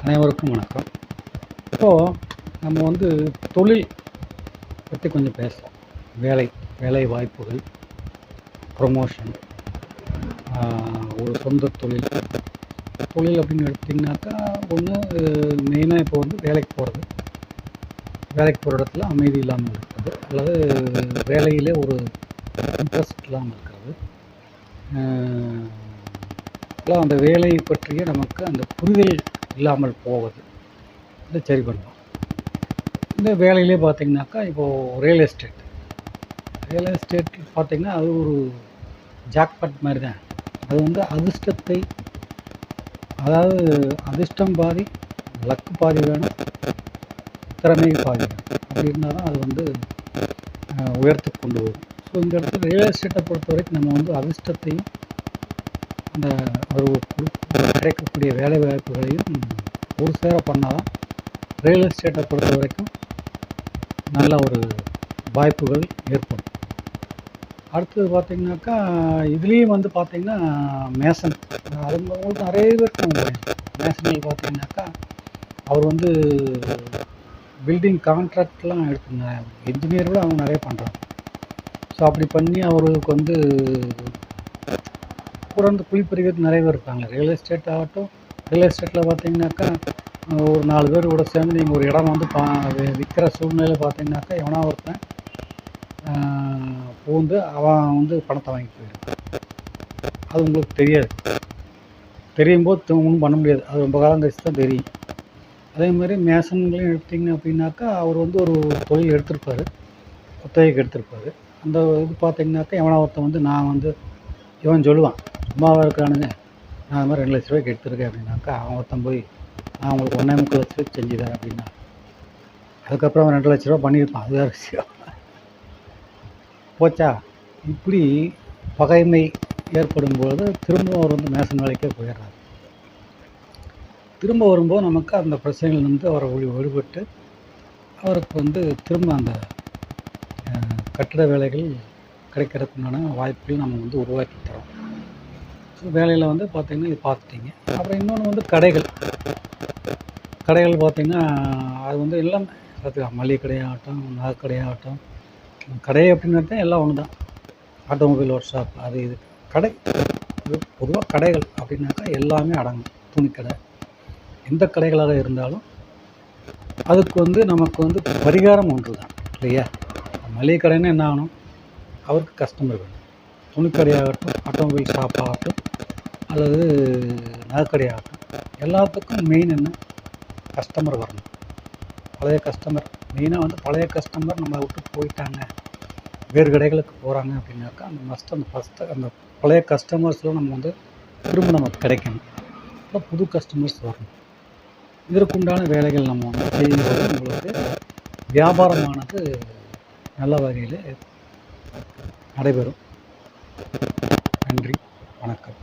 அனைவருக்கும் வணக்கம். இப்போது நம்ம தொழில் பற்றி கொஞ்சம் பேசலாம். வேலை வாய்ப்புகள், ப்ரொமோஷன், ஒரு சொந்த தொழில் அப்படின்னு எடுத்திங்கனாக்கா, ஒன்று மெயினாக இப்போ வேலைக்கு போகிற இடத்துல அமைதி இல்லாமல் இருக்கிறது, அல்லது வேலையிலே ஒரு இன்ட்ரெஸ்ட் இல்லாமல் இருக்கிறது, அந்த வேலையை பற்றிய நமக்கு அந்த புரிதல் இல்லாமல் போவது, இதை சரி பண்ணலாம். இந்த வேலையிலே பார்த்திங்கனாக்கா, இப்போது ரியல் எஸ்டேட் பார்த்திங்கன்னா, அது ஒரு ஜாக்பாட் மாதிரி தான். அது அதிர்ஷ்டத்தை, அதாவது அதிர்ஷ்டம் பாதி, லக்கு பாதி வேணும், திறமை பாதி வேணும். அப்படி இருந்தால் தான் அது உயர்த்து கொண்டு வரும். ஸோ இந்த இடத்துல ரியல் எஸ்டேட்டை பொறுத்த வரைக்கும் நம்ம அதிர்ஷ்டத்தையும் அந்த கிடைக்கக்கூடிய வேலை வாய்ப்புகளையும் ஒரு சேர பண்ணால் தான் ரியல் எஸ்டேட்டை பொறுத்த வரைக்கும் நல்ல ஒரு வாய்ப்புகள் ஏற்படும். அடுத்தது பார்த்திங்கனாக்கா, இதுலேயும் பார்த்திங்கன்னா மேசன், அது உங்களுக்கு நிறைய பேருக்கு மேசனில் பார்த்திங்கனாக்கா, அவர் பில்டிங் கான்ட்ராக்ட்லாம் எடுத்துங்க, இன்ஜினியர் கூட அவங்க நிறைய பண்ணுறாங்க. ஸோ அப்படி பண்ணி அவர்களுக்கு கூட குழிப்பறிக்கிறதுக்கு நிறைய பேர் இருக்காங்க. ரியல் எஸ்டேட்டில் பார்த்திங்கனாக்கா, ஒரு 4 பேர் கூட சேர்ந்து நீங்கள் ஒரு இடம் விற்கிற சூழ்நிலை பார்த்திங்கனாக்கா, எவனா ஒருத்தன் பூந்து அவன் பணத்தை வாங்கி போயிடும். அது உங்களுக்கு தெரியாது, தெரியும் போது ஒன்றும் பண்ண முடியாது. அது ரொம்ப காலம் கழிச்சு தான் தெரியும். அதே மாதிரி மேசன்களையும் எடுத்திங்க அப்படின்னாக்கா, அவர் ஒரு தொழில் எடுத்திருப்பார், குத்தகைக்கு எடுத்திருப்பார். அந்த இது பார்த்திங்கனாக்கா, எவனா ஒருத்தன் நான் இவன் சொல்லுவான், சும்மாவாக இருக்கானுங்க, நான் அது மாதிரி 2 லட்ச ரூபாய்க்கு எடுத்திருக்கேன் அப்படின்னாக்கா, அவன் ஒருத்தன் போய் நான் உங்களுக்கு 1.25 லட்ச ரூபாய்க்கு செஞ்சு தரேன் அப்படின்னா, அதுக்கப்புறம் அவன் 2 லட்ச ரூபா பண்ணியிருப்பான். அது வேறு விஷயம். போச்சா? இப்படி பகைமை ஏற்படும்போது திரும்ப அவர் மேசன் வேலைக்கே போயிடுறாரு. திரும்ப வரும்போது நமக்கு அந்த பிரச்சனைகள் அவரை விடுபட்டு அவருக்கு திரும்ப அந்த கட்டிட வேலைகள் கிடைக்கிறதுக்குண்டான வாய்ப்புகள் நம்ம உருவாக்கி தரோம். ஸோ வேலையில் பார்த்திங்கன்னா இது பார்த்துட்டிங்க. அப்புறம் இன்னொன்று கடைகள் பார்த்திங்கன்னா, அது எல்லாம் பார்த்துக்கலாம். மளிகை கடையாகட்டும், நகை கடையாகட்டும், கடை அப்படின்னா எல்லாம் ஒன்று தான். ஆட்டோமொபைல் ஒர்க் ஷாப், அது இது கடை, பொதுவாக கடைகள் அப்படின்னாக்கா எல்லாமே அடங்கும். துணிக்கடை, எந்த கடைகளாக இருந்தாலும் அதுக்கு நமக்கு பரிகாரம் ஒன்று தான் இல்லையா? மளிகை கடைன்னா என்ன ஆகணும்? அவருக்கு கஸ்டமர் வேணும். துணிக்கடையாகட்டும், ஆட்டோமொபைல் ஷாப் ஆகட்டும், அல்லது நகைக்கடையாகட்டும், எல்லாத்துக்கும் மெயின் என்ன? கஸ்டமர் வரணும். பழைய கஸ்டமர், மெயினாக பழைய கஸ்டமர் நம்மளை விட்டு போயிட்டாங்க, வேறு கடைகளுக்கு போகிறாங்க அப்படின்னாக்கா, அந்த பழைய கஸ்டமர்ஸில் நம்ம திரும்ப நமக்கு கிடைக்கணும். இப்போ புது கஸ்டமர்ஸ் வரணும். இதற்குண்டான வேலைகள் நம்ம செய்யும்போது உங்களுக்கு வியாபாரமானது நல்ல வகையில் நடைபெறும். நன்றி, வணக்கம்.